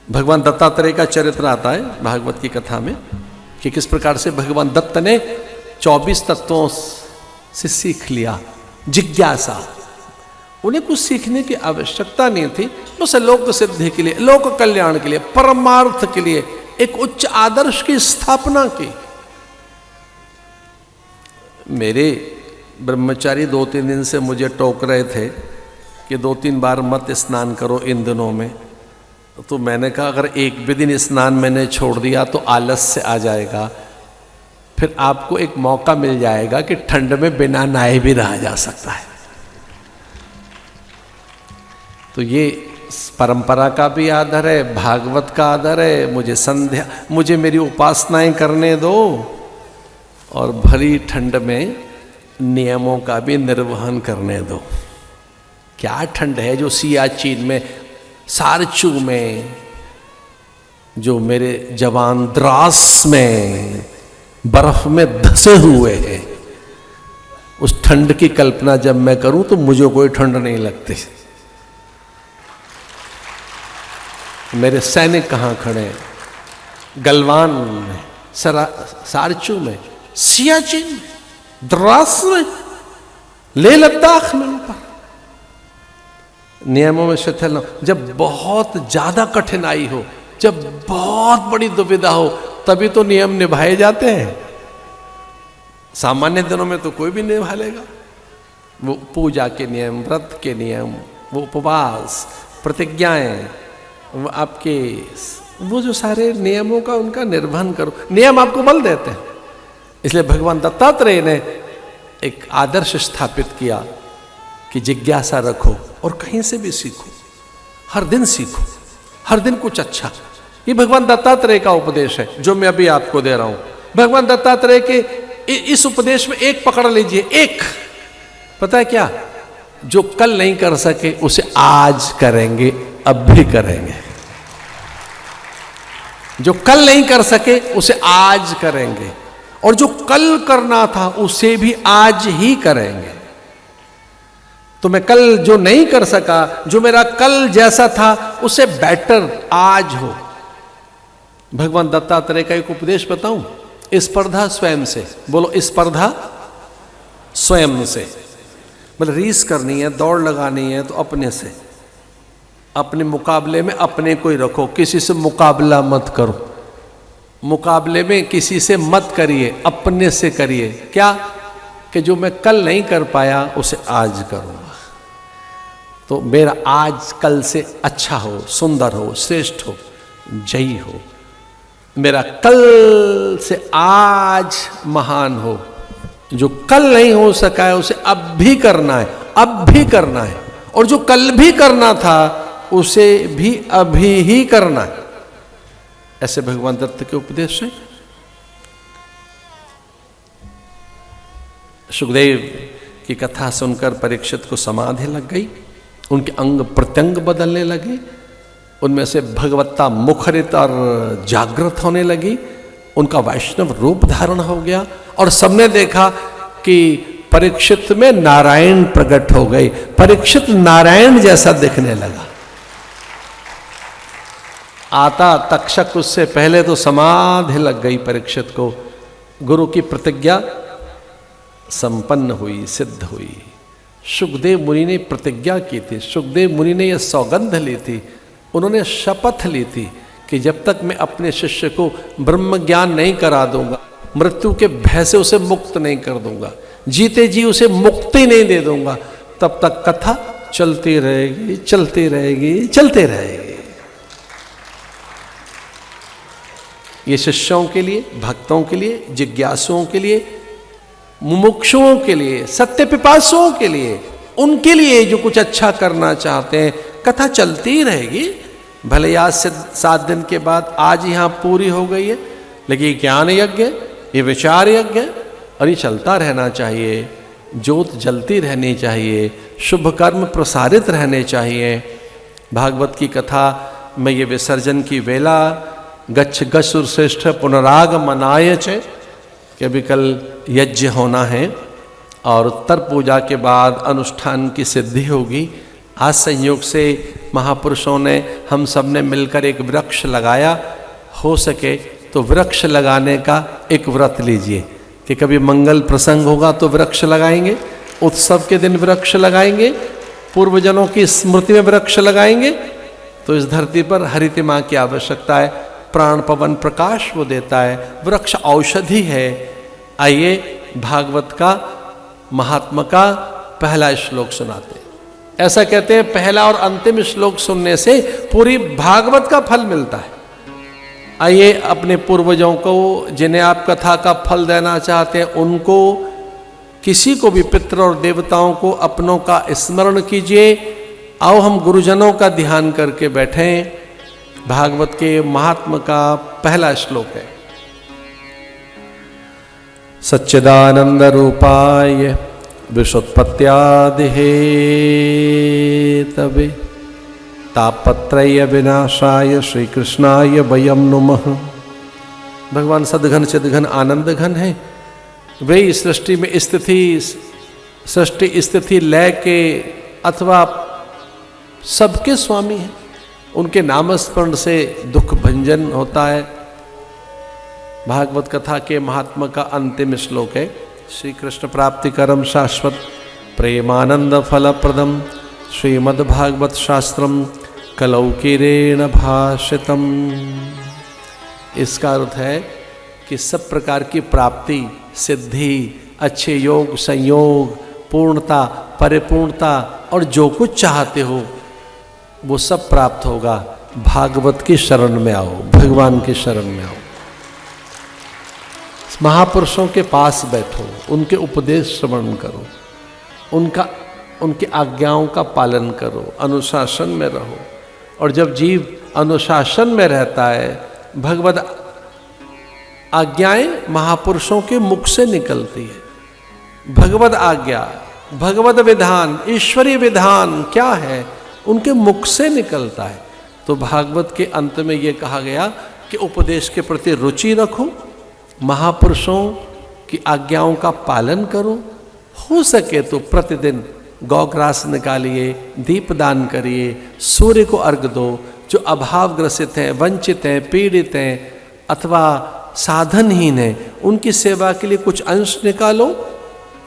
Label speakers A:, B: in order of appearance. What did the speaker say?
A: भगवान दत्तात्रेय का चरित्र आता है भागवत की कथा में कि किस प्रकार से भगवान दत्त ने 24 तत्वों से सीख लिया। जिज्ञासा, उन्हें कुछ सीखने की आवश्यकता नहीं थी, बस लोक सिद्धि के लिए, लोक कल्याण के लिए, परमार्थ के लिए एक उच्च आदर्श की स्थापना की। मेरे ब्रह्मचारी 2-3 दिन से मुझे टोक रहे थे कि 2-3 बार मत स्नान करो इन दिनों में। तो मैंने कहा अगर एक भी दिन स्नान मैंने छोड़ दिया तो आलस्य आ जाएगा, फिर आपको एक मौका मिल जाएगा कि ठंड में बिना नहाए भी रहा जा सकता है। तो ये परंपरा का भी आदर है, भागवत का आदर है। मुझे मेरी उपासनाएं करने दो और भरी ठंड में नियमों का भी निर्वहन करने दो। क्या ठंड है जो सियाचिन में, सारचू में, जो मेरे जवान द्रास में बर्फ में धसे हुए हैं, उस ठंड की कल्पना जब मैं करूं तो मुझे कोई ठंड नहीं लगती। मेरे सैनिक कहाँ खड़े हैं? गलवान में, सारचू में, सियाचिन में, द्रास में, लेह लद्दाख में, ऊपर नियमों में शिथिल हो। जब बहुत ज्यादा कठिनाई हो, जब बहुत बड़ी दुविधा हो, तभी तो नियम निभाए जाते हैं। सामान्य दिनों में तो कोई भी निभा लेगा। वो पूजा के नियम, व्रत के नियम, वो उपवास, प्रतिज्ञाएं, वो आपके वो जो सारे नियमों का उनका निर्वहन करो। नियम आपको बल देते हैं। इसलिए भगवान दत्तात्रेय ने एक आदर्श स्थापित किया कि जिज्ञासा रखो और कहीं से भी सीखो, हर दिन सीखो, हर दिन कुछ अच्छा। ये भगवान दत्तात्रेय का उपदेश है जो मैं अभी आपको दे रहा हूं। भगवान दत्तात्रेय के इस उपदेश में एक पकड़ लीजिए, एक, पता है क्या? जो कल नहीं कर सके उसे आज करेंगे, अब भी करेंगे। जो कल नहीं कर सके उसे आज करेंगे, और जो कल करना था उसे भी आज ही करेंगे। तो मैं कल जो नहीं कर सका, जो मेरा कल जैसा था उसे बेटर आज हो। भगवान दत्तात्रेय का एक उपदेश बताऊं? स्पर्धा स्वयं से। बोलो, स्पर्धा स्वयं से। मतलब रीस करनी है, दौड़ लगानी है तो अपने से, अपने मुकाबले में अपने को ही रखो, किसी से मुकाबला मत करो। मुकाबले में किसी से मत करिए, अपने से करिए। क्या? कि जो मैं कल नहीं कर पाया उसे आज करूंगा, तो मेरा आज कल से अच्छा हो, सुंदर हो, श्रेष्ठ हो, जयी हो। मेरा कल से आज महान हो। जो कल नहीं हो सका है उसे अब भी करना है, अब भी करना है। और जो कल भी करना था उसे भी अभी ही करना है। ऐसे भगवान दत्त के उपदेश हैं। सुखदेव की कथा सुनकर परीक्षित को समाधि लग गई, उनके अंग प्रत्यंग बदलने लगे, उनमें से भगवत्ता मुखरित और जागृत होने लगी, उनका वैष्णव रूप धारण हो गया, और सबने देखा कि परीक्षित में नारायण प्रकट हो गई। परीक्षित नारायण जैसा दिखने लगा। आता तक्षक उससे पहले तो समाधि लग गई परीक्षित को। गुरु की प्रतिज्ञा संपन्न हुई, सिद्ध हुई। सुखदेव मुनि ने प्रतिज्ञा की थी, सुखदेव मुनि ने यह सौगंध ली थी, उन्होंने शपथ ली थी कि जब तक मैं अपने शिष्य को ब्रह्म ज्ञान नहीं करा दूंगा, मृत्यु के भय से उसे मुक्त नहीं कर दूंगा, जीते जी उसे मुक्ति नहीं दे दूंगा, तब तक कथा चलती रहेगी, चलती रहेगी, चलती रहेगी। ये शिष्यों के लिए, भक्तों के लिए, जिज्ञासुओं के लिए, मुमुक्षुओं के लिए, सत्य पिपासुओं के लिए, उनके लिए जो कुछ अच्छा करना चाहते हैं, कथा चलती रहेगी। भले आज से 7 दिन के बाद आज यहाँ पूरी हो गई है, लेकिन ये ज्ञान यज्ञ, ये विचार यज्ञ, और ये चलता रहना चाहिए। ज्योत जलती रहनी चाहिए, शुभ कर्म प्रसारित रहने चाहिए। भागवत की कथा में ये विसर्जन की वेला, गच्छ गसुर श्रेष्ठ पुनरागमनाय च, कि अभी कल यज्ञ होना है और उत्तर पूजा के बाद अनुष्ठान की सिद्धि होगी। आज संयोग से महापुरुषों ने, हम सब ने मिलकर एक वृक्ष लगाया। हो सके तो वृक्ष लगाने का एक व्रत लीजिए कि कभी मंगल प्रसंग होगा तो वृक्ष लगाएंगे, उत्सव के दिन वृक्ष लगाएंगे, पूर्वजनों की स्मृति में वृक्ष लगाएंगे। तो इस धरती पर हरितिमा की आवश्यकता है, प्राण पवन प्रकाश वो देता है, वृक्ष औषधि है। आइए भागवत का महात्मा का पहला श्लोक सुनाते हैं। ऐसा कहते हैं पहला और अंतिम श्लोक सुनने से पूरी भागवत का फल मिलता है। आइए अपने पूर्वजों को, जिन्हें आप कथा का फल देना चाहते हैं, उनको, किसी को भी, पितृ और देवताओं को, अपनों का स्मरण कीजिए। आओ हम गुरुजनों का ध्यान करके बैठें। भागवत के महात्मा का पहला श्लोक है। सच्चिदानंद रूपाय विश्वोत्पत्त्यादि हेतवे तापत्रय विनाशाय श्री कृष्णाय वयम नुमः। भगवान सदघन चिदघन आनंद घन है। वे सृष्टि में सृष्टि स्थिति लय के अथवा सबके स्वामी हैं। उनके नामस्मरण से दुख भंजन होता है। भागवत कथा के महात्मा का अंतिम श्लोक है। श्री कृष्ण प्राप्ति करम शाश्वत प्रेमानंद फलप्रदम श्रीमद्भागवत शास्त्रम कलौकिरेण भाषितम। इसका अर्थ है कि सब प्रकार की प्राप्ति, सिद्धि, अच्छे योग, संयोग, पूर्णता, परिपूर्णता और जो कुछ चाहते हो वो सब प्राप्त होगा। भागवत की शरण में आओ, भगवान की शरण में आओ, महापुरुषों के पास बैठो, उनके उपदेश श्रवण करो, उनकी आज्ञाओं का पालन करो, अनुशासन में रहो। और जब जीव अनुशासन में रहता है, भगवत आज्ञाएं महापुरुषों के मुख से निकलती है। भगवत आज्ञा, भगवत विधान, ईश्वरीय विधान क्या है, उनके मुख से निकलता है। तो भागवत के अंत में ये कहा गया कि उपदेश के प्रति रुचि रखो, महापुरुषों की आज्ञाओं का पालन करो। हो सके तो प्रतिदिन गौग्रास निकालिए, दीपदान करिए, सूर्य को अर्घ दो। जो अभावग्रसित हैं, वंचित हैं, पीड़ित हैं अथवा साधनहीन हैं, उनकी सेवा के लिए कुछ अंश निकालो।